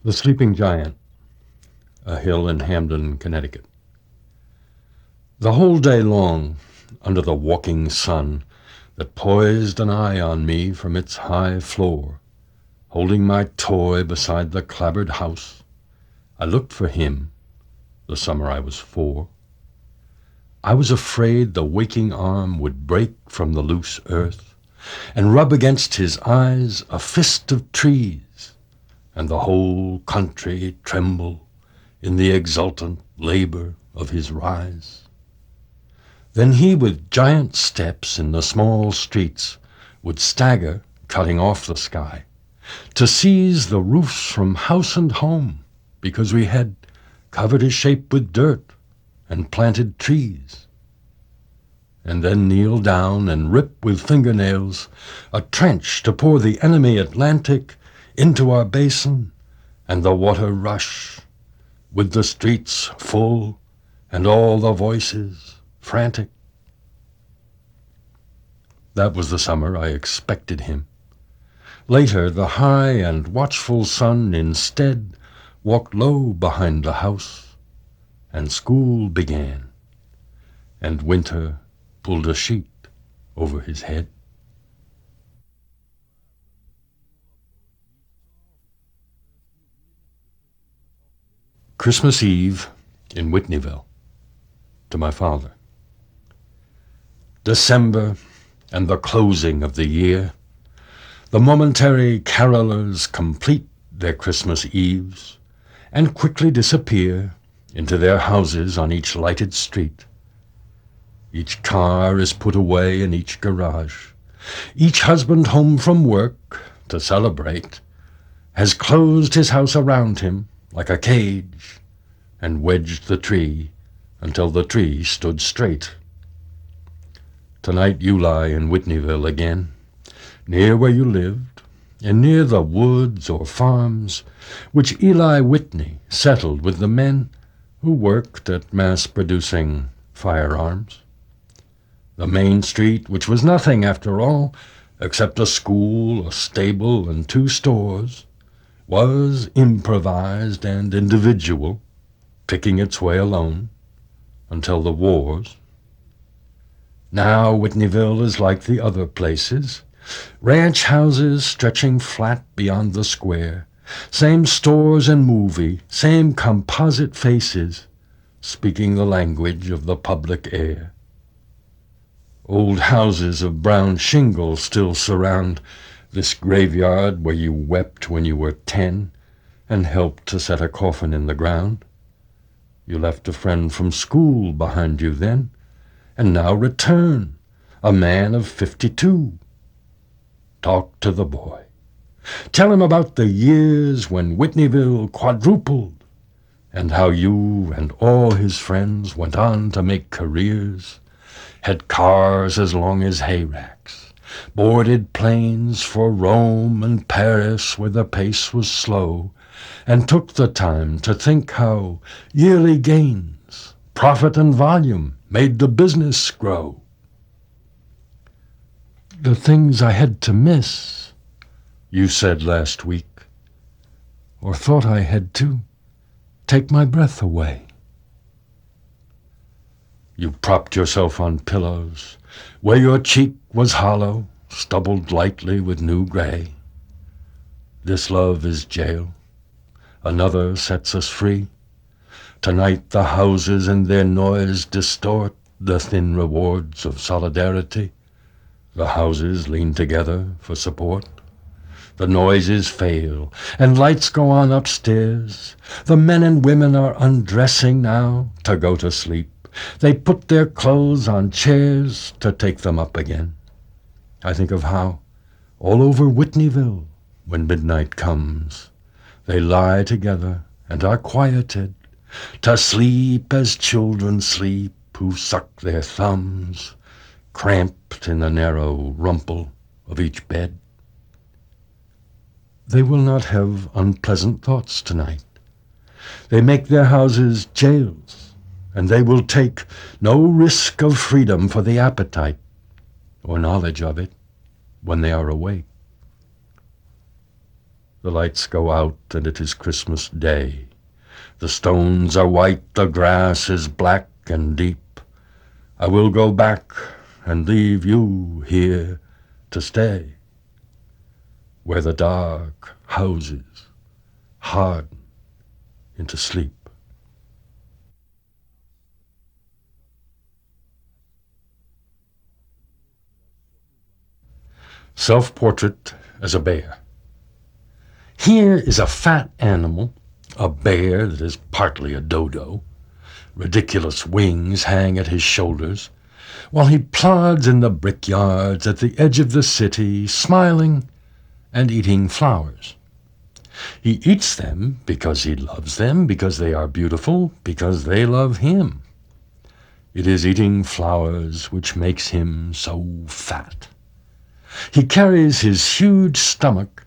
The Sleeping Giant, a hill in Hamden, Connecticut. The whole day long, under the walking sun that poised an eye on me from its high floor, holding my toy beside the clapboard house, I looked for him, the summer I was 4. I was afraid the waking arm would break from the loose earth and rub against his eyes a fist of trees, and the whole country tremble in the exultant labor of his rise. Then he, with giant steps in the small streets, would stagger, cutting off the sky, to seize the roofs from house and home, because we had covered his shape with dirt and planted trees, and then kneel down and rip with fingernails a trench to pour the enemy Atlantic into our basin, and the water rush, with the streets full and all the voices frantic. That was the summer I expected him. Later, the high and watchful sun instead walked low behind the house, and school began, and winter pulled a sheet over his head. Christmas Eve in Whitneyville, to my father. December and the closing of the year. The momentary carolers complete their Christmas Eves and quickly disappear into their houses on each lighted street. Each car is put away in each garage. Each husband home from work to celebrate has closed his house around him like a cage and wedged the tree until the tree stood straight. Tonight you lie in Whitneyville again, near where you lived, and near the woods or farms which Eli Whitney settled with the men who worked at mass-producing firearms. The main street, which was nothing after all, except a school, a stable, and 2 stores, was improvised and individual, picking its way alone, until the wars. Now Whitneyville is like the other places, ranch houses stretching flat beyond the square, same stores and movie, same composite faces, speaking the language of the public air. Old houses of brown shingle still surround this graveyard where you wept when you were 10 and helped to set a coffin in the ground. You left a friend from school behind you then, and now return, a man of 52. Talk to the boy. Tell him about the years when Whitneyville quadrupled, and how you and all his friends went on to make careers, had cars as long as hay racks, boarded planes for Rome and Paris where the pace was slow, and took the time to think how yearly gains, profit and volume made the business grow. The things I had to miss, you said last week, or thought I had to, take my breath away. You propped yourself on pillows, where your cheek was hollow, stubbled lightly with new gray. This love is jail, another sets us free. Tonight the houses and their noise distort the thin rewards of solidarity. The houses lean together for support. The noises fail, and lights go on upstairs. The men and women are undressing now to go to sleep. They put their clothes on chairs to take them up again. I think of how, all over Whitneyville, when midnight comes, they lie together and are quieted, to sleep as children sleep who suck their thumbs, cramped in the narrow rumple of each bed. They will not have unpleasant thoughts tonight. They make their houses jails, and they will take no risk of freedom for the appetite or knowledge of it when they are awake. The lights go out, and it is Christmas Day. The stones are white, the grass is black and deep. I will go back and leave you here to stay, where the dark houses harden into sleep. Self-portrait as a bear. Here is a fat animal, a bear that is partly a dodo. Ridiculous wings hang at his shoulders, while he plods in the brickyards at the edge of the city, smiling and eating flowers. He eats them because he loves them, because they are beautiful, because they love him. It is eating flowers which makes him so fat. He carries his huge stomach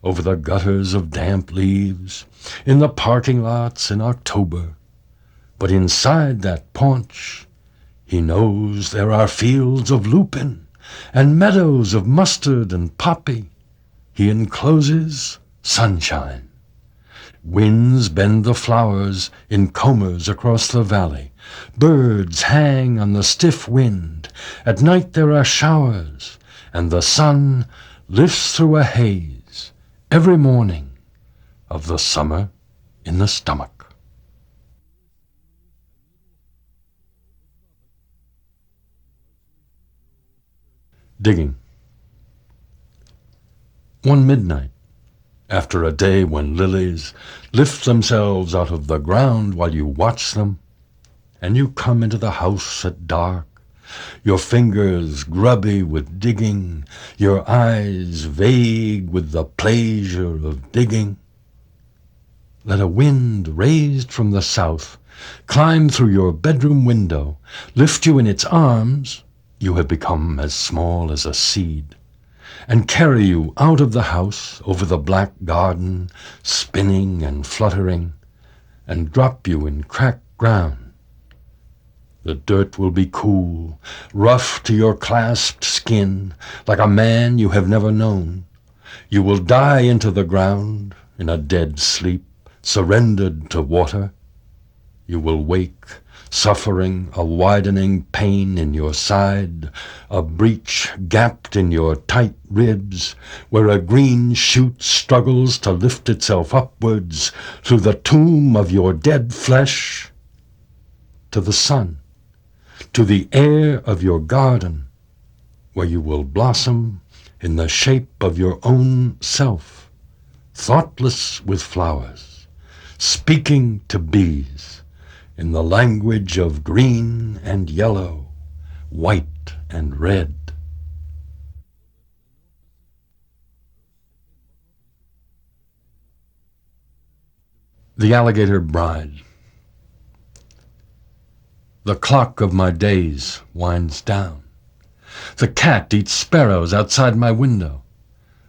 over the gutters of damp leaves, in the parking lots in October. But inside that paunch, he knows there are fields of lupin and meadows of mustard and poppy. He encloses sunshine. Winds bend the flowers in combers across the valley. Birds hang on the stiff wind. At night there are showers, and the sun lifts through a haze every morning of the summer in the stomach. Digging. One midnight, after a day when lilies lift themselves out of the ground while you watch them, and you come into the house at dark, your fingers grubby with digging, your eyes vague with the pleasure of digging. Let a wind raised from the south climb through your bedroom window, lift you in its arms, you have become as small as a seed, and carry you out of the house over the black garden, spinning and fluttering, and drop you in cracked ground. The dirt will be cool, rough to your clasped skin, like a man you have never known. You will die into the ground in a dead sleep, surrendered to water. You will wake, suffering a widening pain in your side, a breach gapped in your tight ribs, where a green shoot struggles to lift itself upwards through the tomb of your dead flesh to the sun, to the air of your garden, where you will blossom in the shape of your own self, thoughtless with flowers, speaking to bees in the language of green and yellow, white and red. The Alligator Bride. The clock of my days winds down. The cat eats sparrows outside my window.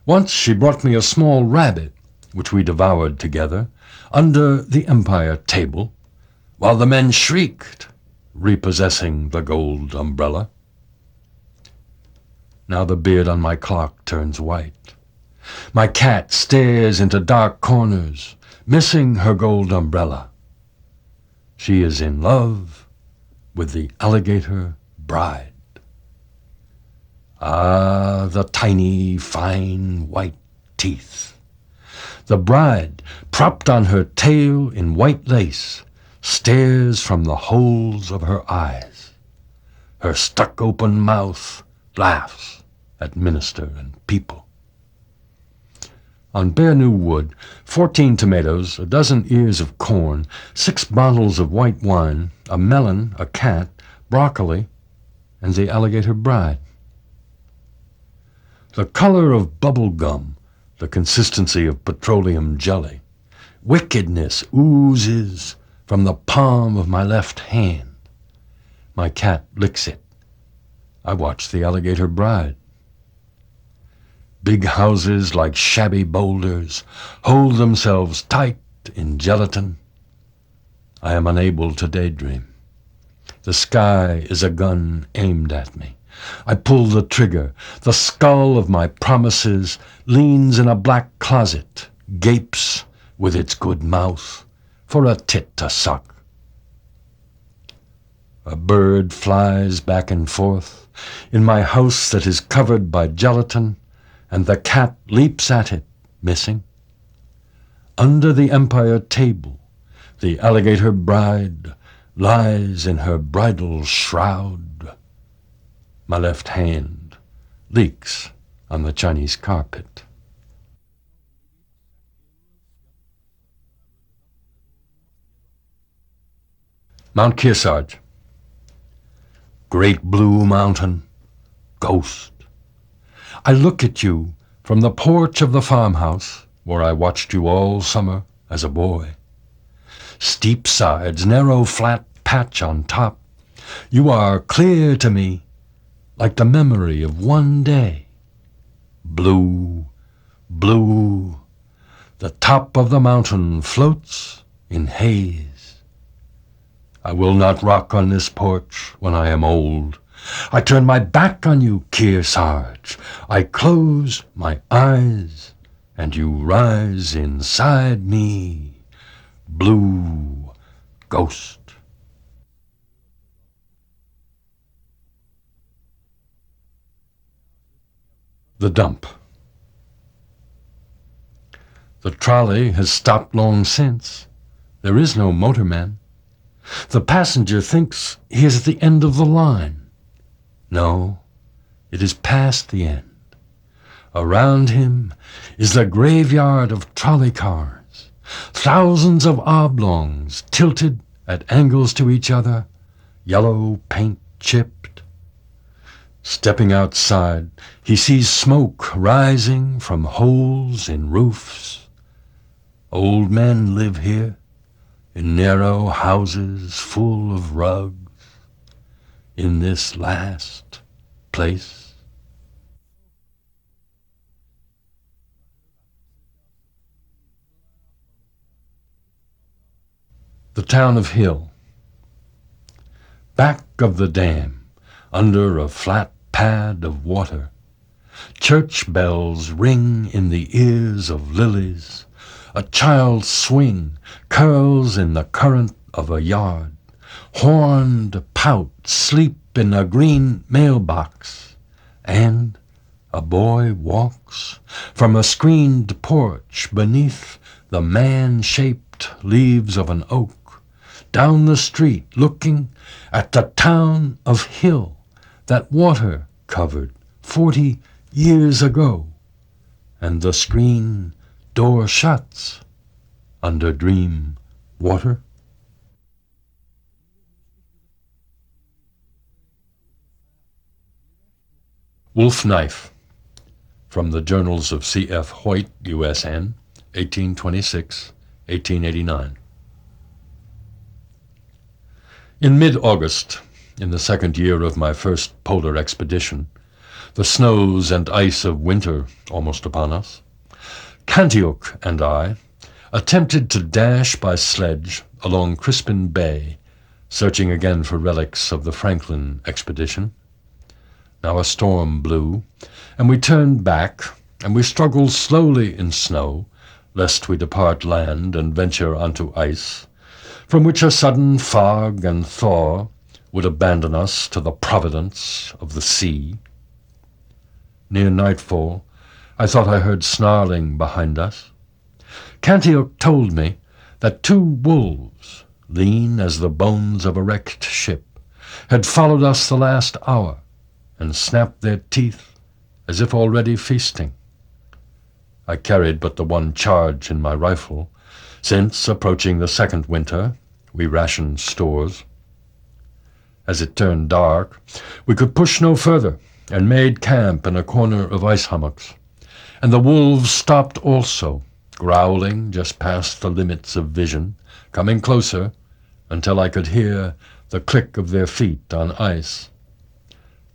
Once she brought me a small rabbit, which we devoured together, under the Empire table, while the men shrieked, repossessing the gold umbrella. Now the beard on my clock turns white. My cat stares into dark corners, missing her gold umbrella. She is in love with the Alligator Bride. Ah, the tiny, fine, white teeth. The bride, propped on her tail in white lace, stares from the holes of her eyes. Her stuck-open mouth laughs at minister and people. On bare new wood, 14 tomatoes, a dozen ears of corn, 6 bottles of white wine, a melon, a cat, broccoli, and the Alligator Bride. The color of bubble gum, the consistency of petroleum jelly. Wickedness oozes from the palm of my left hand. My cat licks it. I watch the Alligator Bride. Big houses like shabby boulders hold themselves tight in gelatin. I am unable to daydream. The sky is a gun aimed at me. I pull the trigger. The skull of my promises leans in a black closet gapes with its good mouth for a tit to suck. A bird flies back and forth in my house that is covered by gelatin, and the cat leaps at it, missing. Under the Empire table, the alligator bride lies in her bridal shroud. My left hand leaks on the Chinese carpet. Mount Kearsarge. Great blue mountain, ghost. I look at you from the porch of the farmhouse where I watched you all summer as a boy. Steep sides, narrow flat patch on top. You are clear to me like the memory of one day. Blue, blue, the top of the mountain floats in haze. I will not rock on this porch when I am old. I turn my back on you, Kearsarge. I close my eyes, and you rise inside me. Blue ghost. The dump. The trolley has stopped long since. There is no motorman. The passenger thinks he is at the end of the line. No, it is past the end. Around him is the graveyard of trolley cars, thousands of oblongs tilted at angles to each other, yellow paint chipped. Stepping outside, he sees smoke rising from holes in roofs. Old men live here, in narrow houses full of rugs, in this last place. The town of Hill. Back of the dam, under a flat pad of water, church bells ring in the ears of lilies. A child's swing curls in the current of a yard. Horned pout sleep in a green mailbox. And a boy walks from a screened porch beneath the man-shaped leaves of an oak, down the street looking at the town of Hill that water covered 40 years ago, and the screen door shuts under dream water. Wolf Knife, from the Journals of C.F. Hoyt, U.S.N., 1826-1889. In mid-August, in the second year of my first polar expedition, the snows and ice of winter almost upon us, Cantioch and I attempted to dash by sledge along Crispin Bay, searching again for relics of the Franklin expedition. Now a storm blew, and we turned back, and we struggled slowly in snow, lest we depart land and venture onto ice, from which a sudden fog and thaw would abandon us to the providence of the sea. Near nightfall, I thought I heard snarling behind us. Cantioch told me that 2 wolves, lean as the bones of a wrecked ship, had followed us the last hour and snapped their teeth as if already feasting. I carried but the one charge in my rifle, since, approaching the second winter, we rationed stores. As it turned dark, we could push no further, and made camp in a corner of ice hummocks. And the wolves stopped also, growling just past the limits of vision, coming closer until I could hear the click of their feet on ice.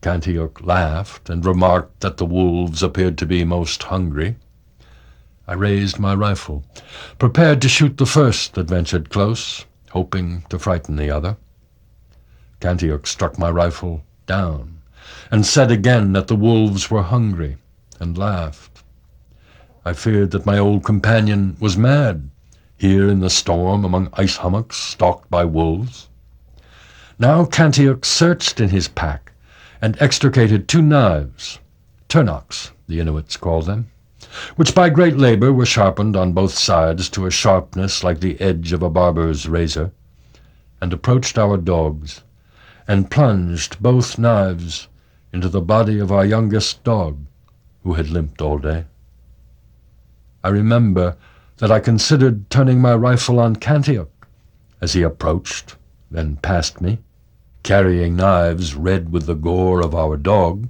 Cantioch laughed and remarked that the wolves appeared to be most hungry. I raised my rifle, prepared to shoot the first that ventured close, hoping to frighten the other. Cantioch struck my rifle down and said again that the wolves were hungry, and laughed. I feared that my old companion was mad, here in the storm among ice hummocks stalked by wolves. Now Cantioch searched in his pack and extricated 2 knives, turnocks, the Inuits call them, which by great labor were sharpened on both sides to a sharpness like the edge of a barber's razor, and approached our dogs, and plunged both knives into the body of our youngest dog, who had limped all day. I remember that I considered turning my rifle on Cantioch as he approached, then passed me, carrying knives red with the gore of our dog,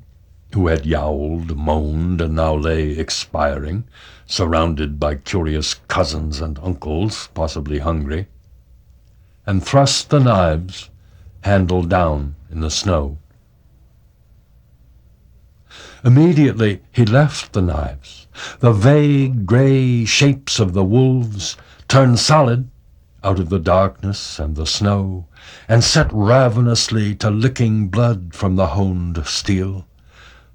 who had yowled, moaned, and now lay expiring, surrounded by curious cousins and uncles, possibly hungry, and thrust the knives, handle down, in the snow. Immediately he left the knives. The vague gray shapes of the wolves turned solid out of the darkness and the snow, and set ravenously to licking blood from the honed steel.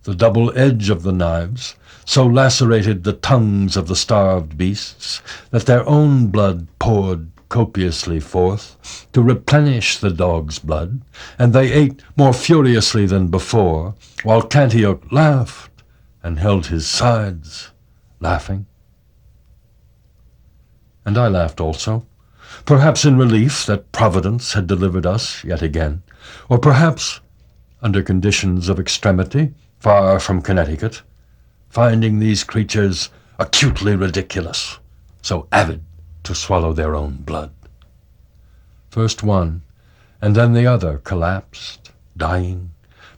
The double edge of the knives so lacerated the tongues of the starved beasts that their own blood poured copiously forth to replenish the dog's blood, and they ate more furiously than before, while Cantioch laughed and held his sides, laughing. And I laughed also, perhaps in relief that Providence had delivered us yet again, or perhaps under conditions of extremity, far from Connecticut, finding these creatures acutely ridiculous, so avid to swallow their own blood. First one, and then the other collapsed, dying,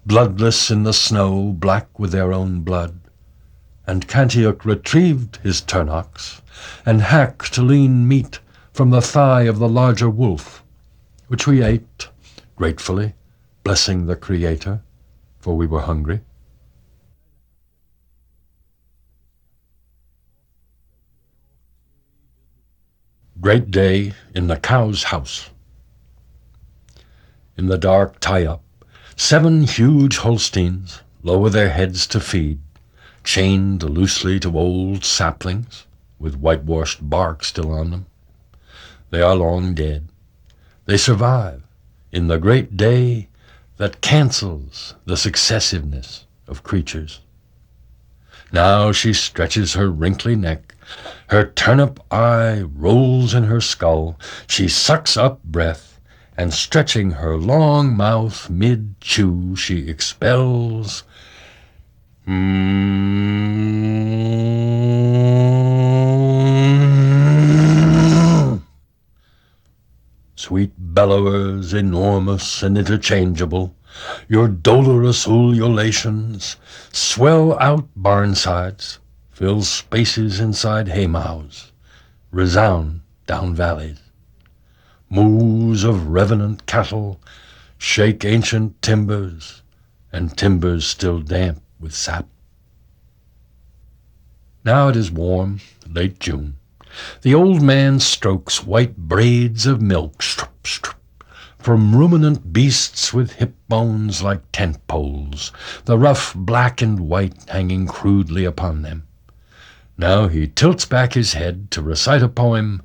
bloodless in the snow, black with their own blood, and Cantioch retrieved his turnocks, and hacked lean meat from the thigh of the larger wolf, which we ate, gratefully, blessing the Creator, for we were hungry. Great day in the cow's house. In the dark tie-up, 7 huge Holsteins lower their heads to feed, chained loosely to old saplings, with whitewashed bark still on them. They are long dead. They survive in the great day that cancels the successiveness of creatures. Now she stretches her wrinkly neck, her turnip eye rolls in her skull, she sucks up breath, and stretching her long mouth mid-chew, she expels Sweet bellowers, enormous and interchangeable, your dolorous ululations swell out barnsides, fill spaces inside haymows, resound down valleys. Moos of revenant cattle shake ancient timbers, and timbers still damp with sap. Now it is warm, late June. The old man strokes white braids of milk, strup, strup, from ruminant beasts with hip bones like tent poles, the rough black and white hanging crudely upon them. Now he tilts back his head to recite a poem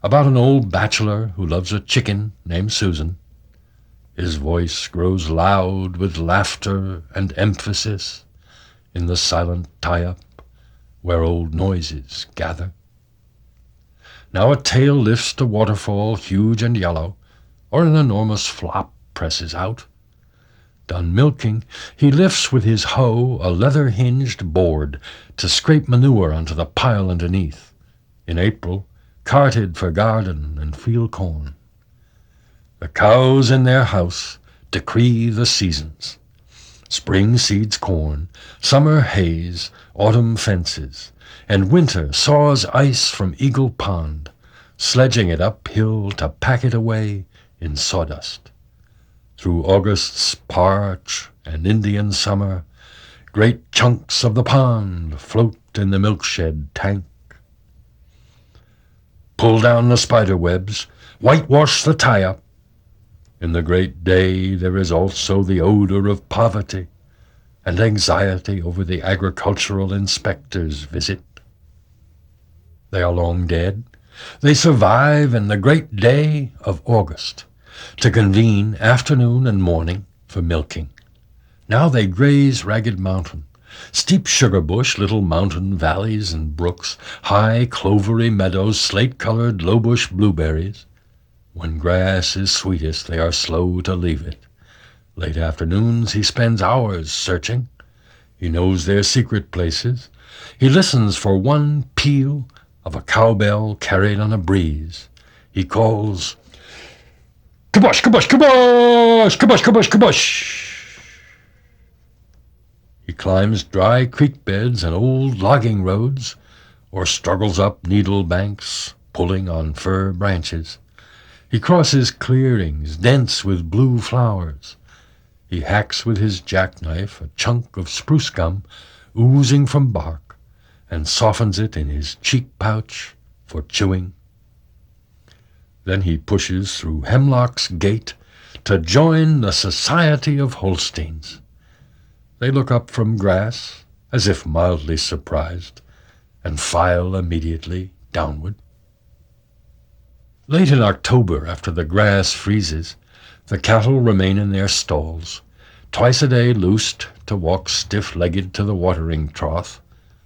about an old bachelor who loves a chicken named Susan. His voice grows loud with laughter and emphasis in the silent tie-up where old noises gather. Now a tail lifts to waterfall huge and yellow, or an enormous flop presses out. Done milking, he lifts with his hoe a leather-hinged board to scrape manure onto the pile underneath. In April, carted for garden and field corn. The cows in their house decree the seasons. Spring seeds corn, summer hays, autumn fences, and winter saws ice from Eagle Pond, sledging it uphill to pack it away in sawdust. Through August's parch and Indian summer, great chunks of the pond float in the milkshed tank. Pull down the spider webs, whitewash the tie-up. In the great day there is also the odor of poverty and anxiety over the agricultural inspector's visit. They are long dead. They survive in the great day of August, to convene afternoon and morning for milking. Now they graze Ragged Mountain, steep sugar bush, little mountain valleys and brooks, high clovery meadows, slate-colored low-bush blueberries. When grass is sweetest, they are slow to leave it. Late afternoons he spends hours searching. He knows their secret places. He listens for one peal of a cowbell carried on a breeze. He calls, "Kabush, kabush, kabush, kabush, kabush, kabush." He climbs dry creek beds and old logging roads, or struggles up needle banks, pulling on fir branches. He crosses clearings dense with blue flowers. He hacks with his jackknife a chunk of spruce gum oozing from bark, and softens it in his cheek pouch for chewing. Then he pushes through Hemlock's gate to join the Society of Holsteins. They look up from grass, as if mildly surprised, and file immediately downward. Late in October, after the grass freezes, the cattle remain in their stalls, twice a day loosed to walk stiff-legged to the watering trough,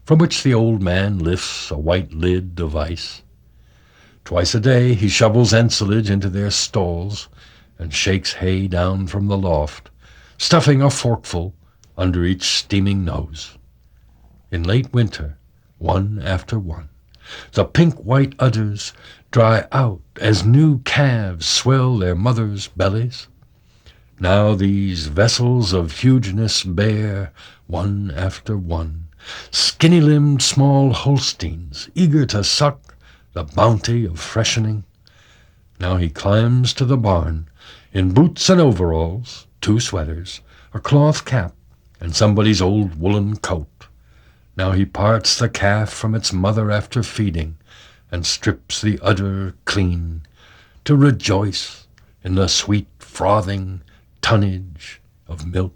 from which the old man lifts a white lid of ice. Twice a day he shovels ensilage into their stalls and shakes hay down from the loft, stuffing a forkful under each steaming nose. In late winter, one after one, the pink-white udders dry out as new calves swell their mothers' bellies. Now these vessels of hugeness bear, one after one, skinny-limbed small Holsteins, eager to suck the bounty of freshening. Now he climbs to the barn, in boots and overalls, 2 sweaters, a cloth cap, and somebody's old woolen coat. Now he parts the calf from its mother after feeding, and strips the udder clean, to rejoice in the sweet frothing tonnage of milk.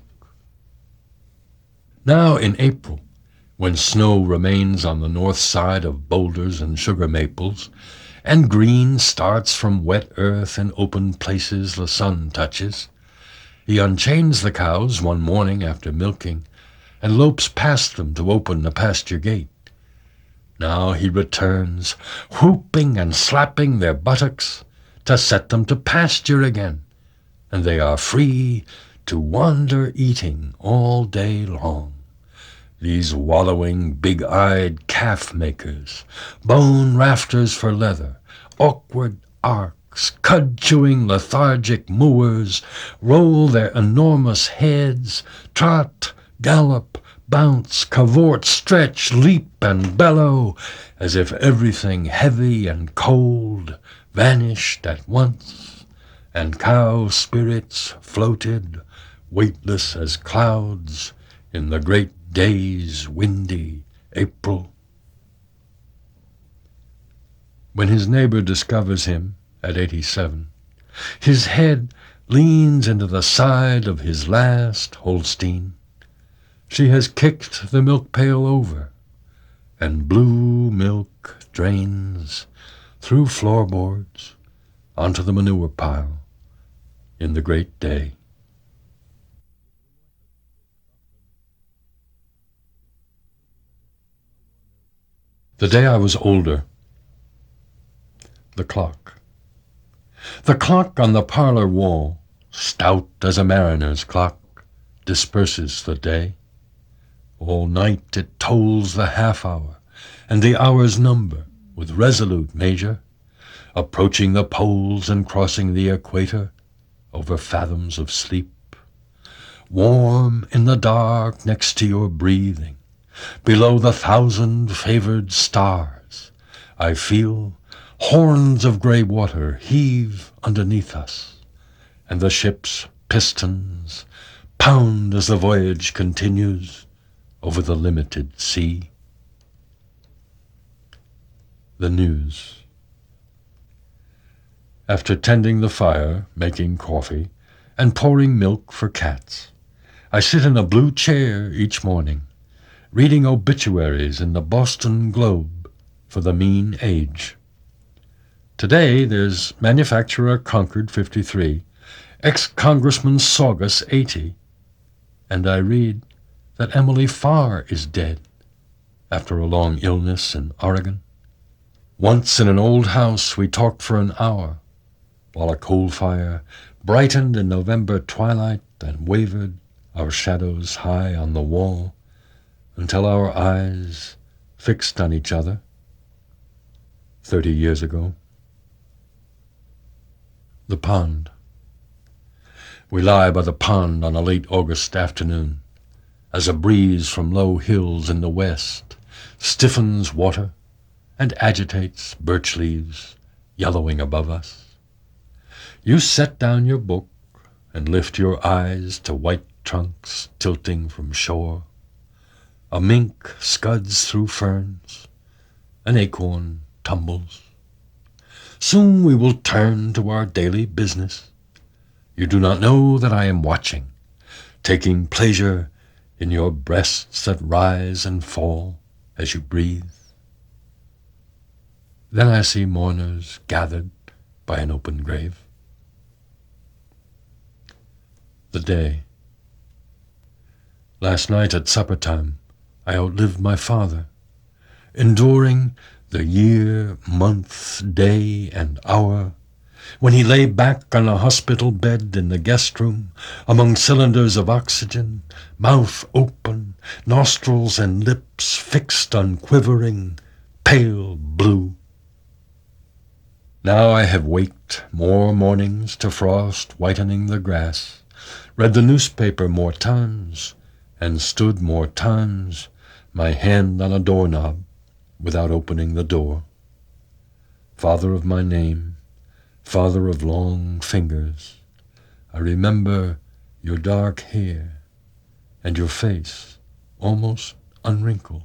Now in April, when snow remains on the north side of boulders and sugar maples, and green starts from wet earth in open places the sun touches, he unchains the cows one morning after milking, and lopes past them to open the pasture gate. Now he returns, whooping and slapping their buttocks, to set them to pasture again, and they are free to wander eating all day long. These wallowing, big-eyed calf-makers, bone rafters for leather, awkward arcs, cud-chewing lethargic mooers, roll their enormous heads, trot, gallop, bounce, cavort, stretch, leap, and bellow, as if everything heavy and cold vanished at once, and cow spirits floated, weightless as clouds, in the great day's windy April. When his neighbor discovers him at 87, his head leans into the side of his last Holstein. She has kicked the milk pail over, and blue milk drains through floorboards onto the manure pile in the great day. The day I was older, the clock. The clock on the parlor wall, stout as a mariner's clock, disperses the day. All night it tolls the half-hour, and the hour's number, with resolute measure, approaching the poles and crossing the equator over fathoms of sleep. Warm in the dark next to your breathing, below the 1,000 favored stars, I feel horns of grey water heave underneath us, and the ship's pistons pound as the voyage continues over the limited sea. The news. After tending the fire, making coffee, and pouring milk for cats, I sit in a blue chair each morning, reading obituaries in the Boston Globe for the mean age. Today there's manufacturer Concord 53, ex-Congressman Saugus 80, and I read that Emily Farr is dead after a long illness in Oregon. Once in an old house we talked for an hour, while a coal fire brightened in November twilight and wavered our shadows high on the wall until our eyes fixed on each other 30 years ago. The pond. We lie by the pond on a late August afternoon, as a breeze from low hills in the west stiffens water and agitates birch leaves yellowing above us. You set down your book and lift your eyes to white trunks tilting from shore. A mink scuds through ferns, an acorn tumbles. Soon we will turn to our daily business. You do not know that I am watching, taking pleasure in your breasts that rise and fall as you breathe. Then I see mourners gathered by an open grave. The day. Last night at supper time, I outlived my father, enduring the year, month, day, and hour, when he lay back on a hospital bed in the guest room, among cylinders of oxygen, mouth open, nostrils and lips fixed on quivering, pale blue. Now I have waked more mornings to frost whitening the grass, read the newspaper more times, and stood more times, my hand on a doorknob, without opening the door. Father of my name, father of long fingers, I remember your dark hair and your face almost unwrinkled.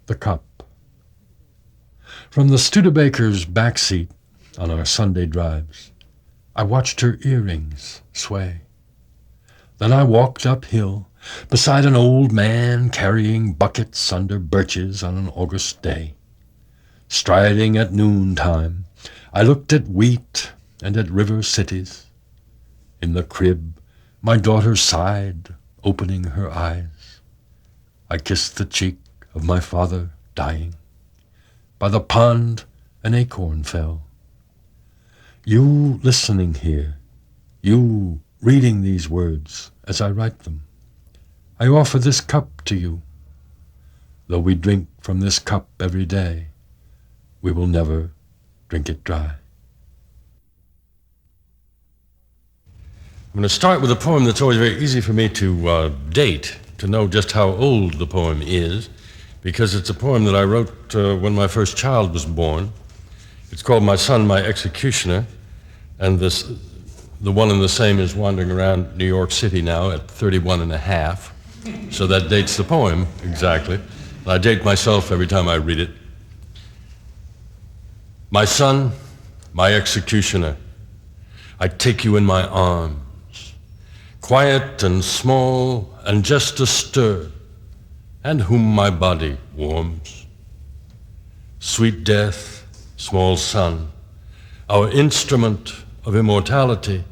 The cup. From the Studebaker's back seat on our Sunday drives, I watched her earrings sway. Then I walked uphill beside an old man carrying buckets under birches on an August day. Striding at noontime, I looked at wheat and at river cities. In the crib, my daughter sighed, opening her eyes. I kissed the cheek of my father dying. By the pond, an acorn fell. You listening here, you reading these words as I write them, I offer this cup to you. Though we drink from this cup every day, we will never drink it dry. I'm going to start with a poem that's always very easy for me to date, to know just how old the poem is, because it's a poem that I wrote when my first child was born. It's called My Son, My Executioner, and the one and the same is wandering around New York City now at 31 and a half, so that dates the poem exactly. And I date myself every time I read it. My son, my executioner, I take you in my arms, quiet and small and just astir, and whom my body warms. Sweet death, small son, our instrument of immortality,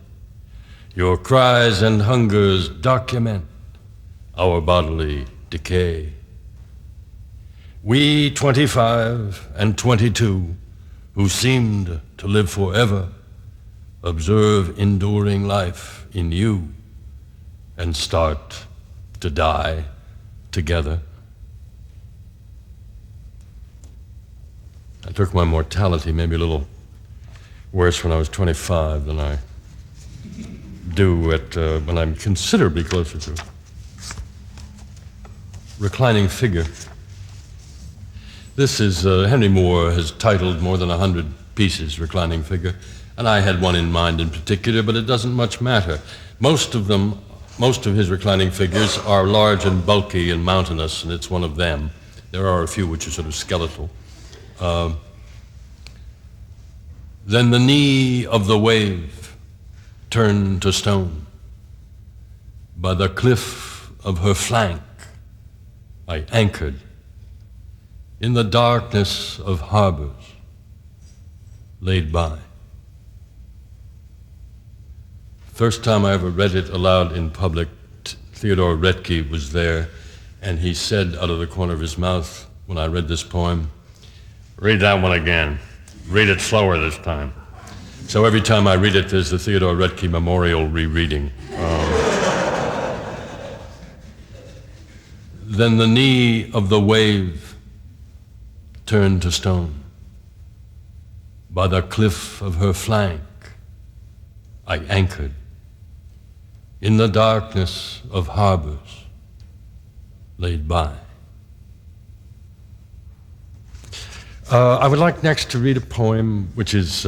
your cries and hungers document our bodily decay. We 25 and 22, who seemed to live forever, observe enduring life in you and start to die together. I took my mortality maybe a little worse when I was 25 than I do when I'm considerably closer to. Reclining figure. This is, Henry Moore has titled more than 100 pieces, Reclining Figure, and I had one in mind in particular, but it doesn't much matter. Most of his reclining figures are large and bulky and mountainous, and it's one of them. There are a few which are sort of skeletal. Then the knee of the wave turned to stone. By the cliff of her flank I anchored in the darkness of harbors laid by. First time I ever read it aloud in public, Theodore Retke was there, and he said out of the corner of his mouth when I read this poem, "Read that one again. Read it slower this time." So every time I read it, there's the Theodore Retke Memorial rereading. Then the knee of the wave turned to stone. By the cliff of her flank, I anchored in the darkness of harbors laid by. I would like next to read a poem which is,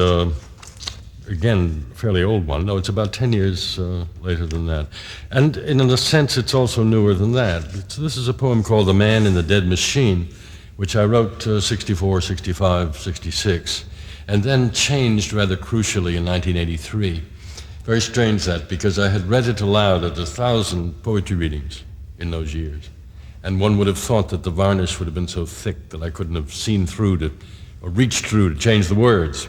again, a fairly old one. No, it's about 10 years later than that. And in a sense, it's also newer than that. This is a poem called The Man in the Dead Machine, which I wrote 64, 65, 66, and then changed rather crucially in 1983. Very strange that, because I had read it aloud at 1,000 poetry readings in those years. And one would have thought that the varnish would have been so thick that I couldn't have seen through to, or reached through to change the words.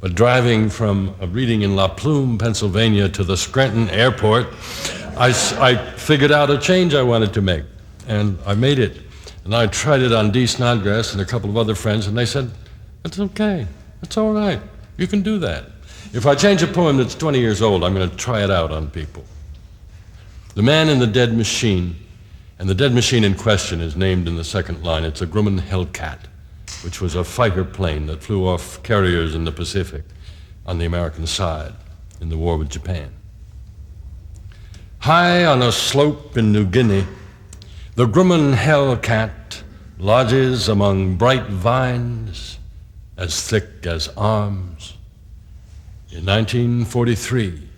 But driving from a reading in La Plume, Pennsylvania to the Scranton airport, I figured out a change I wanted to make. And I made it. And I tried it on Dee Snodgrass and a couple of other friends, and they said, "It's okay. It's all right. You can do that." If I change a poem that's 20 years old, I'm going to try it out on people. The Man in the Dead Machine, and the dead machine in question is named in the second line. It's a Grumman Hellcat, which was a fighter plane that flew off carriers in the Pacific on the American side in the war with Japan. High on a slope in New Guinea, the Grumman Hellcat lodges among bright vines as thick as arms. In 1943,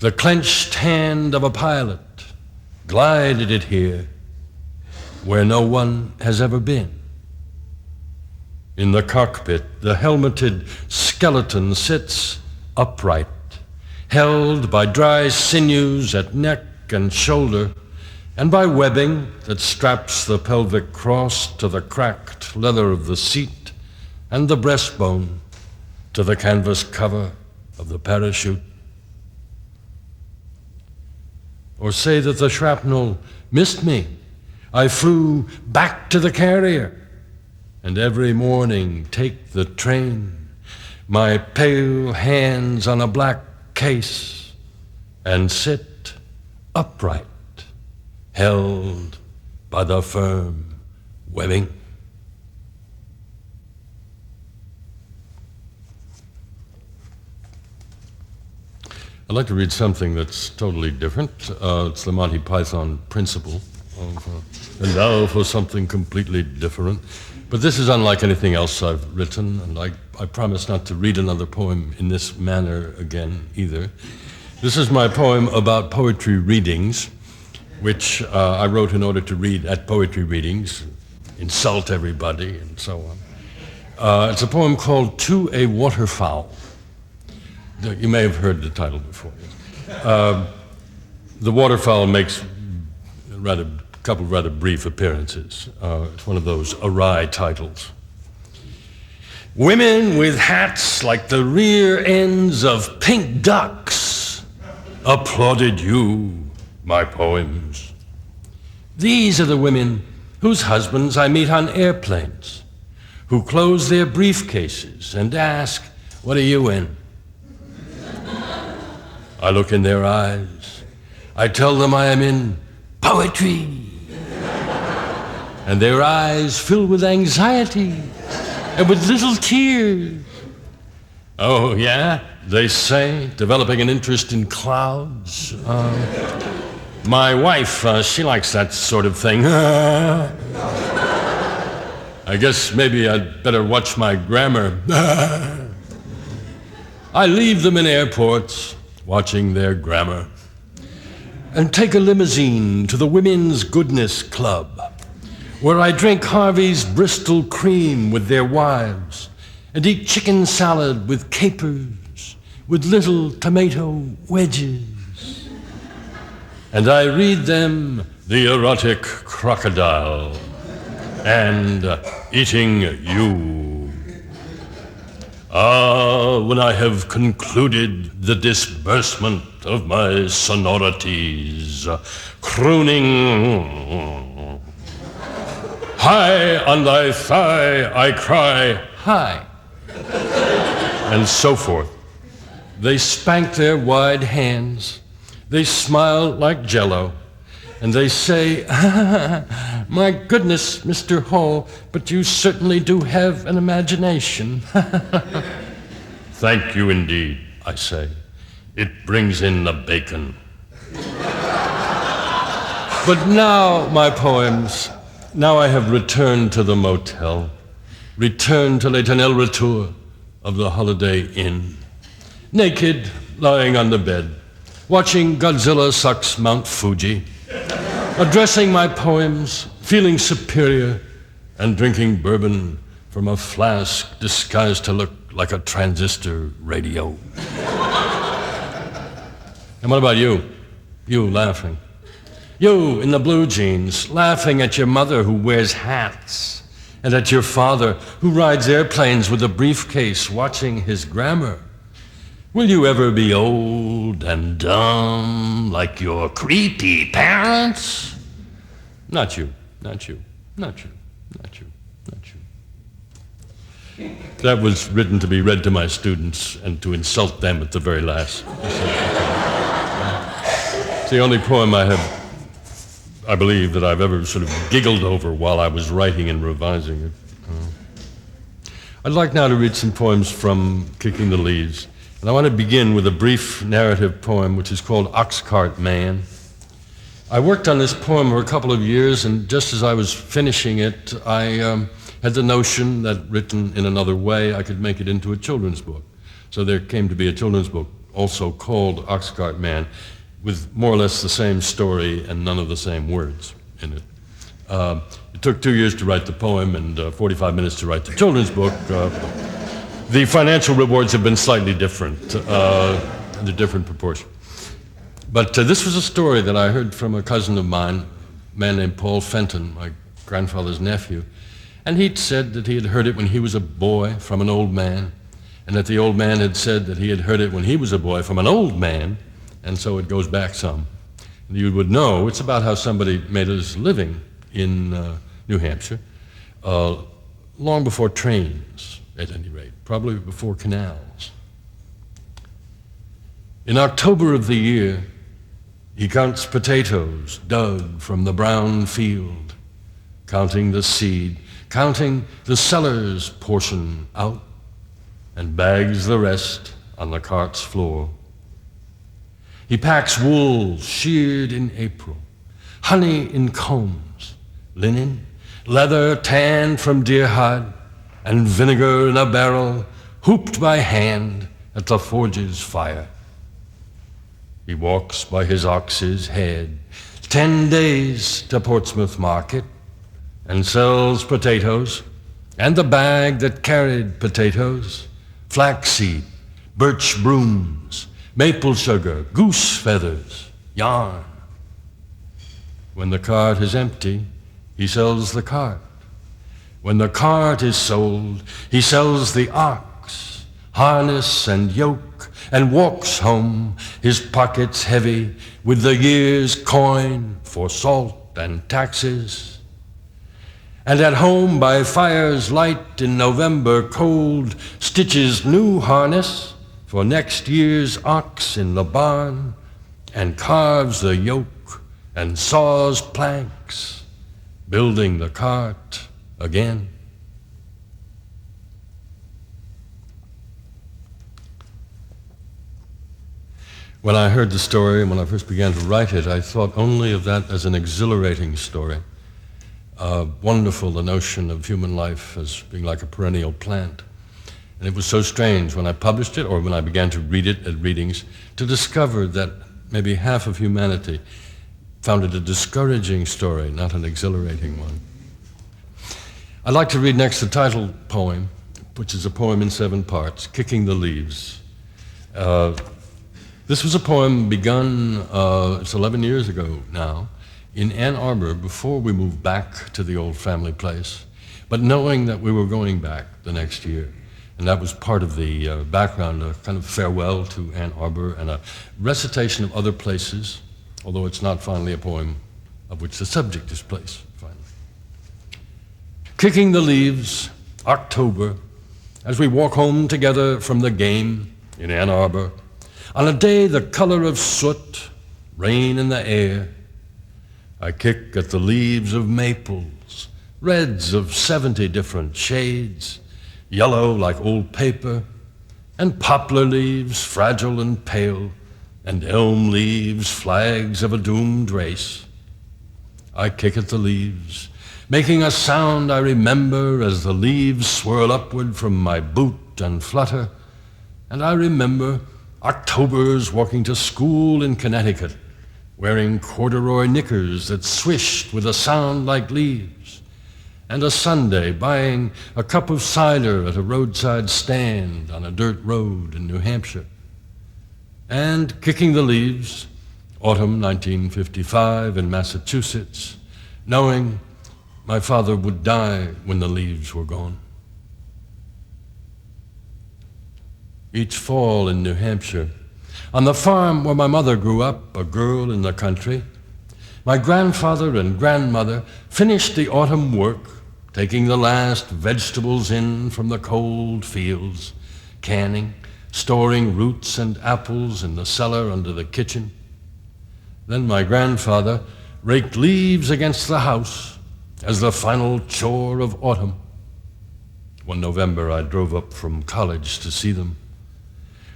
the clenched hand of a pilot glided it here where no one has ever been. In the cockpit, the helmeted skeleton sits upright, held by dry sinews at neck and shoulder, and by webbing that straps the pelvic cross to the cracked leather of the seat and the breastbone to the canvas cover of the parachute. Or say that the shrapnel missed me. I flew back to the carrier, and every morning take the train, my pale hands on a black case, and sit upright, held by the firm webbing. I'd like to read something that's totally different. It's the Monty Python principle of, and now for something completely different. But this is unlike anything else I've written, and I promise not to read another poem in this manner again either. This is my poem about poetry readings, which I wrote in order to read at poetry readings, insult everybody, and so on. It's a poem called To a Waterfowl. You may have heard the title before. The waterfowl makes a couple of rather brief appearances. It's one of those awry titles. Women with hats like the rear ends of pink ducks applauded you, my poems. These are the women whose husbands I meet on airplanes, who close their briefcases and ask, "What are you in?" I look in their eyes. I tell them I am in poetry. And their eyes fill with anxiety and with little tears. "Oh, yeah?" they say, developing an interest in clouds. "My wife, she likes that sort of thing." "I guess maybe I'd better watch my grammar." I leave them in airports, watching their grammar, and take a limousine to the Women's Goodness Club, where I drink Harvey's Bristol cream with their wives and eat chicken salad with capers, with little tomato wedges. And I read them The Erotic Crocodile and eating you. When I have concluded the disbursement of my sonorities, crooning, high on thy thigh I cry, hi, and so forth. They spank their wide hands, they smile like Jell-O, and they say, my goodness, Mr. Hall, but you certainly do have an imagination. Thank you indeed, I say. It brings in the bacon. But now, my poems, now I have returned to the motel, returned to l'éternel retour of the Holiday Inn, naked, lying on the bed, watching Godzilla sucks Mount Fuji, addressing my poems, feeling superior, and drinking bourbon from a flask disguised to look like a transistor radio. And what about you? You laughing. You in the blue jeans, laughing at your mother who wears hats, and at your father who rides airplanes with a briefcase watching his grammar. Will you ever be old and dumb like your creepy parents? Not you, not you, not you, not you, not you. That was written to be read to my students and to insult them at the very last. It's the only poem I believe, that I've ever sort of giggled over while I was writing and revising it. I'd like now to read some poems from Kicking the Leaves. And I want to begin with a brief narrative poem which is called Oxcart Man. I worked on this poem for a couple of years, and just as I was finishing it, I had the notion that written in another way, I could make it into a children's book. So there came to be a children's book also called Oxcart Man, with more or less the same story and none of the same words in it. It took 2 years to write the poem and 45 minutes to write the children's book. The financial rewards have been slightly different, in a different proportion. But this was a story that I heard from a cousin of mine, a man named Paul Fenton, my grandfather's nephew. And he'd said that he had heard it when he was a boy from an old man, and that the old man had said that he had heard it when he was a boy from an old man, and so it goes back some. And you would know it's about how somebody made his living in New Hampshire, long before trains, at any rate, probably before canals. In October of the year, he counts potatoes dug from the brown field, counting the seed, counting the cellar's portion out, and bags the rest on the cart's floor. He packs wool sheared in April, honey in combs, linen, leather tanned from deer hide, and vinegar in a barrel, hooped by hand at the forge's fire. He walks by his ox's head 10 days to Portsmouth Market and sells potatoes and the bag that carried potatoes, flaxseed, birch brooms, maple sugar, goose feathers, yarn. When the cart is empty, he sells the cart. When the cart is sold, he sells the ox, harness and yoke, and walks home, his pockets heavy with the year's coin for salt and taxes. And at home by fire's light in November cold, stitches new harness for next year's ox in the barn, and carves the yoke and saws planks, building the cart again. When I heard the story and when I first began to write it, I thought only of that as an exhilarating story. Wonderful, the notion of human life as being like a perennial plant. And it was so strange when I published it, or when I began to read it at readings, to discover that maybe half of humanity found it a discouraging story, not an exhilarating one. I'd like to read next the title poem, which is a poem in 7 parts, Kicking the Leaves. This was a poem begun, it's 11 years ago now, in Ann Arbor before we moved back to the old family place, but knowing that we were going back the next year. And that was part of the background, a kind of farewell to Ann Arbor and a recitation of other places, although it's not finally a poem of which the subject is placed, finally. Kicking the leaves, October, as we walk home together from the game in Ann Arbor, on a day the color of soot, rain in the air, I kick at the leaves of maples, reds of 70 different shades, yellow like old paper, and poplar leaves, fragile and pale, and elm leaves, flags of a doomed race. I kick at the leaves, making a sound I remember as the leaves swirl upward from my boot and flutter, and I remember Octobers walking to school in Connecticut, wearing corduroy knickers that swished with a sound like leaves, and a Sunday buying a cup of cider at a roadside stand on a dirt road in New Hampshire, and kicking the leaves, autumn 1955 in Massachusetts, knowing my father would die when the leaves were gone. Each fall in New Hampshire, on the farm where my mother grew up, a girl in the country, my grandfather and grandmother finished the autumn work, taking the last vegetables in from the cold fields, canning, storing roots and apples in the cellar under the kitchen. Then my grandfather raked leaves against the house as the final chore of autumn. One November I drove up from college to see them.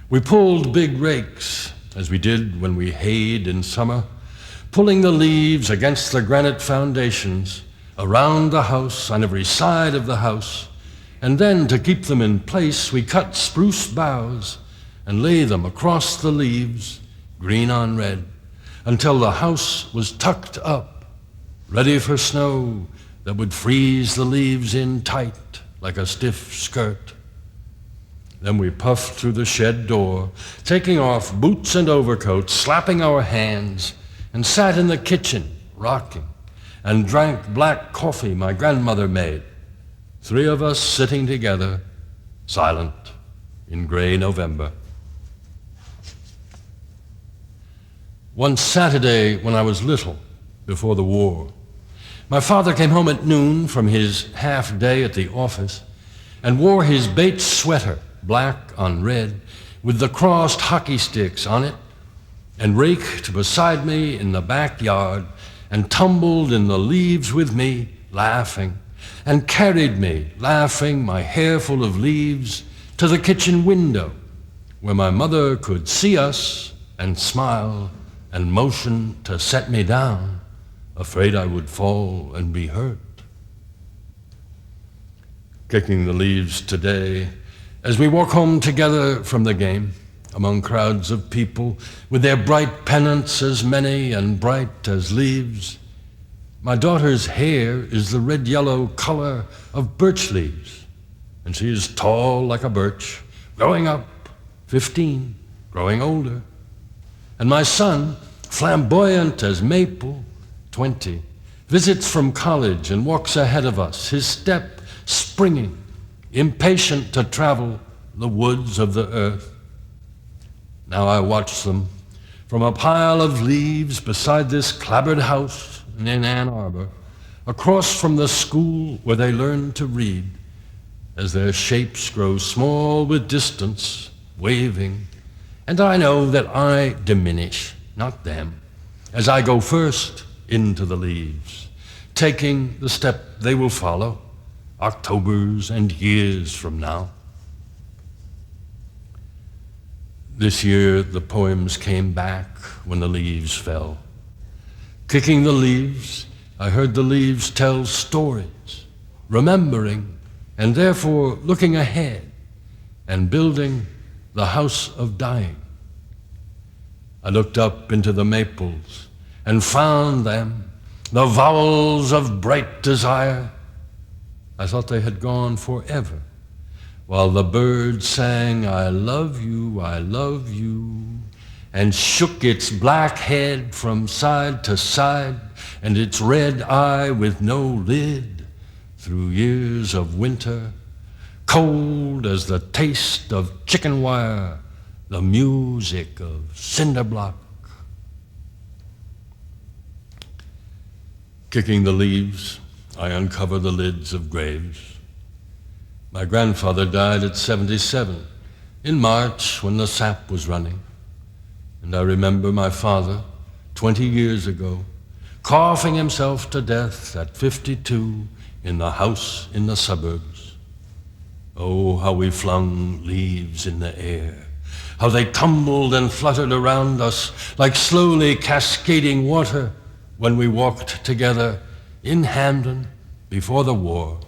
We pulled big rakes, as we did when we hayed in summer, pulling the leaves against the granite foundations around the house, on every side of the house, and then to keep them in place we cut spruce boughs and lay them across the leaves, green on red, until the house was tucked up, ready for snow that would freeze the leaves in tight like a stiff skirt. Then we puffed through the shed door, taking off boots and overcoats, slapping our hands, and sat in the kitchen, rocking, and drank black coffee my grandmother made, three of us sitting together, silent, in gray November. One Saturday when I was little, before the war, my father came home at noon from his half day at the office and wore his Bates sweater, black on red, with the crossed hockey sticks on it, and raked beside me in the backyard and tumbled in the leaves with me, laughing, and carried me, laughing, my hair full of leaves, to the kitchen window, where my mother could see us and smile and motion to set me down, afraid I would fall and be hurt. Kicking the leaves today, as we walk home together from the game, among crowds of people with their bright pennants as many and bright as leaves, my daughter's hair is the red-yellow color of birch leaves, and she is tall like a birch, growing up, 15, growing older. And my son, flamboyant as maple, 20, visits from college and walks ahead of us, his step springing, impatient to travel the woods of the earth. Now I watch them from a pile of leaves beside this clapboard house in Ann Arbor, across from the school where they learn to read, as their shapes grow small with distance, waving, and I know that I diminish, not them, as I go first into the leaves, taking the step they will follow, Octobers and years from now. This year the poems came back when the leaves fell. Kicking the leaves, I heard the leaves tell stories, remembering, and therefore looking ahead and building the house of dying. I looked up into the maples and found them, the vowels of bright desire. I thought they had gone forever, while the bird sang, I love you, and shook its black head from side to side and its red eye with no lid, through years of winter, cold as the taste of chicken wire, the music of cinder block. Kicking the leaves, I uncover the lids of graves. My grandfather died at 77, in March when the sap was running. And I remember my father, 20 years ago, coughing himself to death at 52 in the house in the suburbs. Oh, how we flung leaves in the air, how they tumbled and fluttered around us like slowly cascading water when we walked together in Hamden before the war,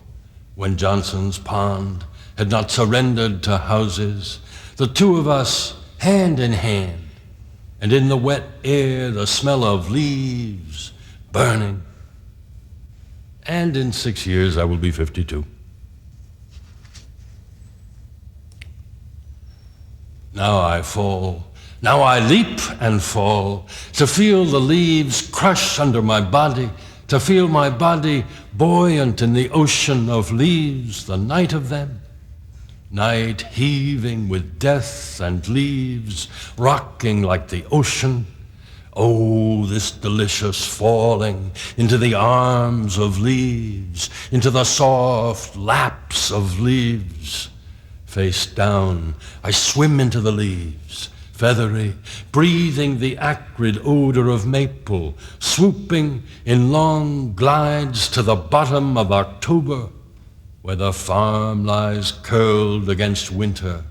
when Johnson's Pond had not surrendered to houses, the two of us hand in hand, and in the wet air the smell of leaves burning. And in 6 years I will be 52. Now I fall, now I leap and fall, to feel the leaves crush under my body, to feel my body buoyant in the ocean of leaves, the night of them. Night heaving with death and leaves, rocking like the ocean. Oh, this delicious falling into the arms of leaves, into the soft laps of leaves. Face down, I swim into the leaves, feathery, breathing the acrid odor of maple, swooping in long glides to the bottom of October, where the farm lies curled against winter,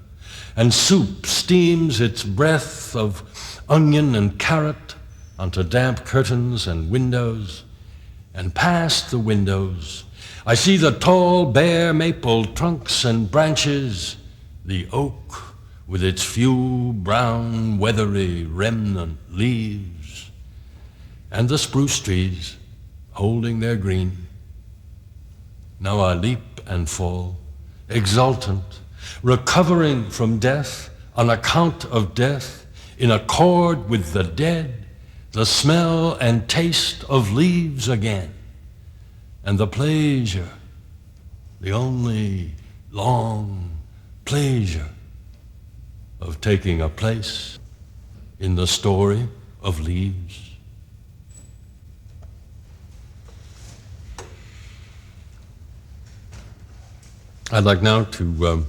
and soup steams its breath of onion and carrot onto damp curtains and windows. And past the windows, I see the tall, bare maple trunks and branches, the oak with its few brown, weathery remnant leaves, and the spruce trees holding their green. Now I leap and fall, exultant, recovering from death on account of death, in accord with the dead, the smell and taste of leaves again, and the pleasure, the only long pleasure of taking a place in the story of leaves. I'd like now to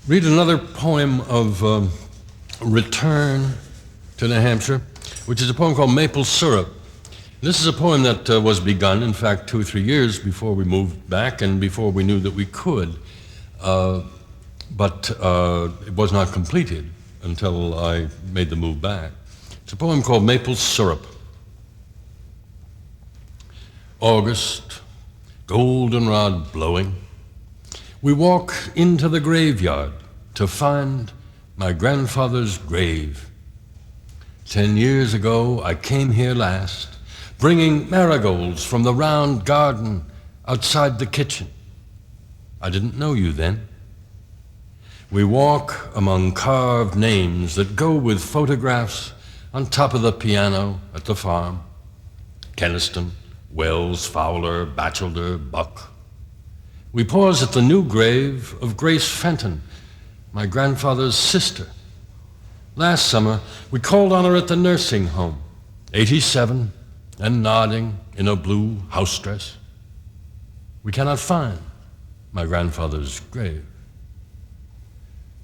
read another poem of return to New Hampshire, which is a poem called Maple Syrup. This is a poem that was begun, in fact, 2 or 3 years before we moved back and before we knew that we could, but it was not completed until I made the move back. It's a poem called Maple Syrup. August, goldenrod blowing, we walk into the graveyard to find my grandfather's grave. 10 years ago, I came here last, bringing marigolds from the round garden outside the kitchen. I didn't know you then. We walk among carved names that go with photographs on top of the piano at the farm. Keniston, Wells, Fowler, Batchelder, Buck. We pause at the new grave of Grace Fenton, my grandfather's sister. Last summer, we called on her at the nursing home, 87, and nodding in a blue house dress. We cannot find my grandfather's grave.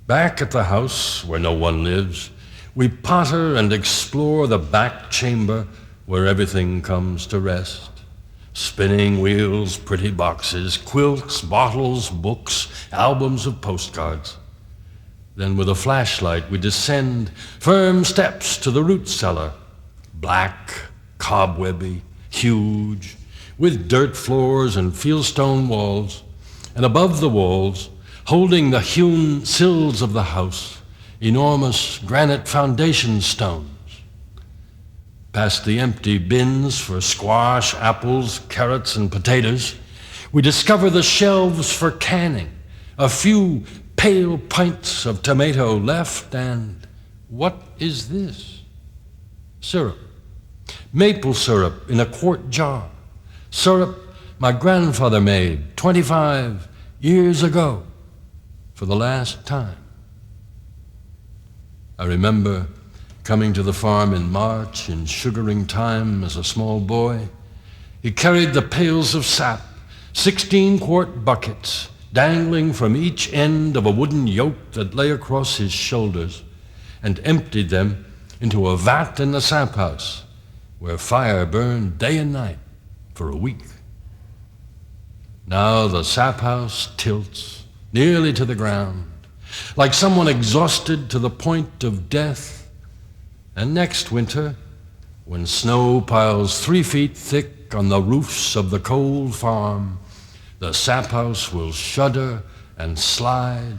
Back at the house where no one lives, we potter and explore the back chamber where everything comes to rest. Spinning wheels, pretty boxes, quilts, bottles, books, albums of postcards. Then with a flashlight we descend firm steps to the root cellar, black, cobwebby, huge, with dirt floors and fieldstone walls, and above the walls, holding the hewn sills of the house, enormous granite foundation stones. Past the empty bins for squash, apples, carrots, and potatoes, we discover the shelves for canning, a few pale pints of tomato left, and what is this? Syrup. Maple syrup in a quart jar, syrup my grandfather made 25 years ago for the last time. I remember coming to the farm in March in sugaring time as a small boy. He carried the pails of sap, 16-quart buckets, dangling from each end of a wooden yoke that lay across his shoulders, and emptied them into a vat in the sap house, where fire burned day and night for a week. Now the sap house tilts nearly to the ground, like someone exhausted to the point of death. And next winter, when snow piles 3 feet thick on the roofs of the cold farm, the sap house will shudder and slide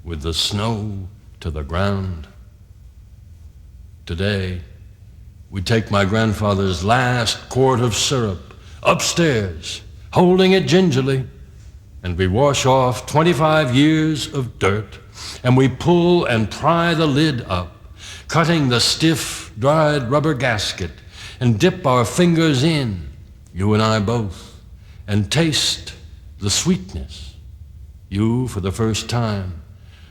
with the snow to the ground. Today, we take my grandfather's last quart of syrup upstairs, holding it gingerly, and we wash off 25 years of dirt, and we pull and pry the lid up, cutting the stiff, dried rubber gasket, and dip our fingers in, you and I both, and taste the sweetness, you for the first time,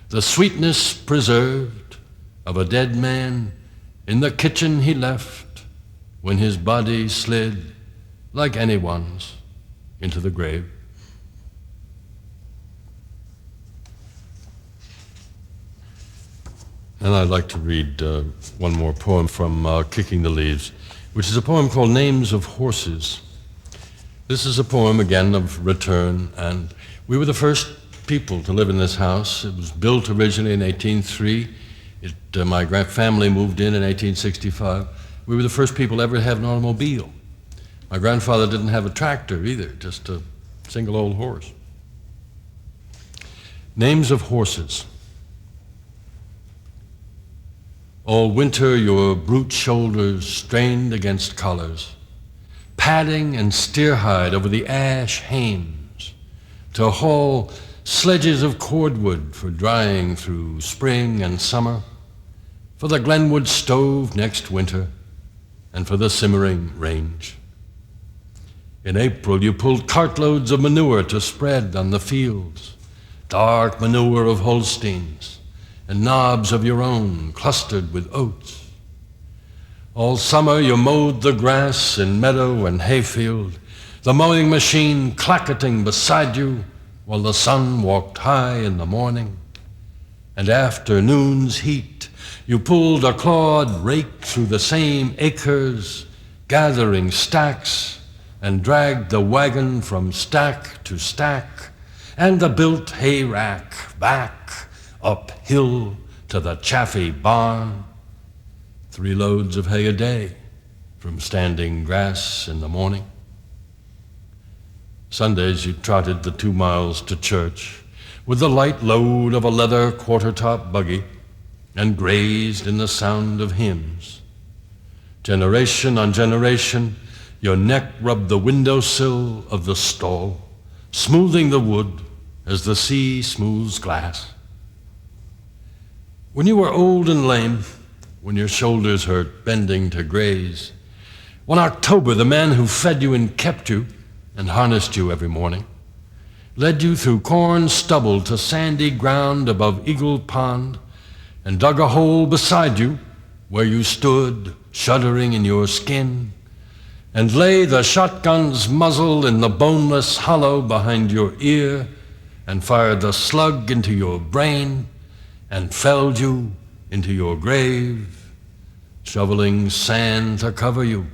the sweetness preserved of a dead man in the kitchen he left when his body slid, like anyone's, into the grave. And I'd like to read one more poem from Kicking the Leaves, which is a poem called Names of Horses. This is a poem, again, of return, and we were the first people to live in this house. It was built originally in 1803. My family moved in 1865. We were the first people ever to have an automobile. My grandfather didn't have a tractor either, just a single old horse. Names of Horses. All winter your brute shoulders strained against collars, padding and steer-hide over the ash hames, to haul sledges of cordwood for drying through spring and summer, for the Glenwood stove next winter, and for the simmering range. In April you pulled cartloads of manure to spread on the fields, dark manure of Holsteins, and knobs of your own clustered with oats. All summer you mowed the grass in meadow and hayfield, the mowing machine clacketing beside you while the sun walked high in the morning. And after noon's heat, you pulled a clawed rake through the same acres, gathering stacks, and dragged the wagon from stack to stack, and the built hay rack back uphill to the chaffy barn. 3 loads of hay a day from standing grass in the morning. Sundays you trotted the 2 miles to church with the light load of a leather quarter-top buggy and grazed in the sound of hymns. Generation on generation, your neck rubbed the windowsill of the stall, smoothing the wood as the sea smooths glass. When you were old and lame, when your shoulders hurt bending to graze, one October the man who fed you and kept you and harnessed you every morning led you through corn stubble to sandy ground above Eagle Pond and dug a hole beside you where you stood shuddering in your skin and lay the shotgun's muzzle in the boneless hollow behind your ear and fired the slug into your brain and felled you into your grave, shoveling sand to cover you,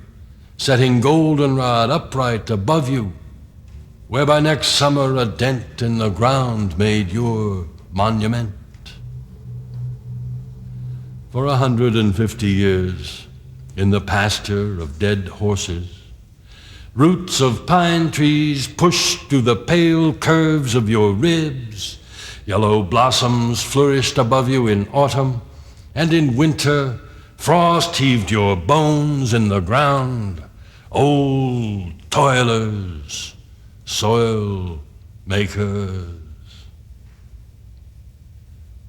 setting goldenrod upright above you, where by next summer a dent in the ground made your monument. For 150 years, in the pasture of dead horses, roots of pine trees pushed through the pale curves of your ribs. Yellow blossoms flourished above you in autumn, and in winter frost heaved your bones in the ground. Old toilers, soil makers.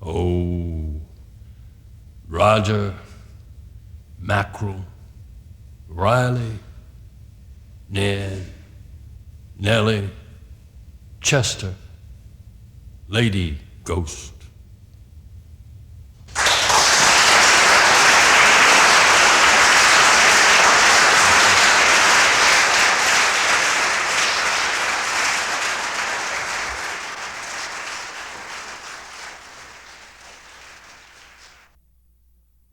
Oh, Roger, mackerel, Riley, Ned, Nellie, Chester, Lady Ghost.